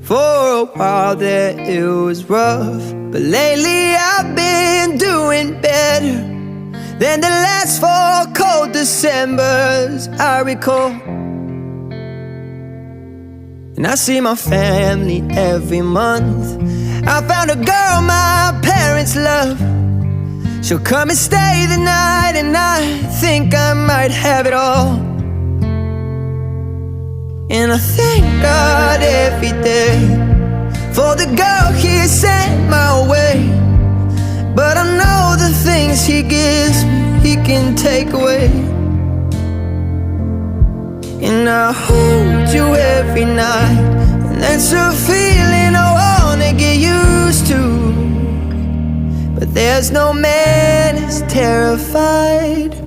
For a while there it was rough, but lately I've been doing better than the last 4 cold Decembers I recall. And I see my family every month. I found a girl my parents love. She'll come and stay the night, and I think I might have it all. And I thank God every day for the girl He sent my way. But I know the things He gives me, He can take away. And I hold you every night, and that's a feeling I wanna get used to. But there's no man as terrified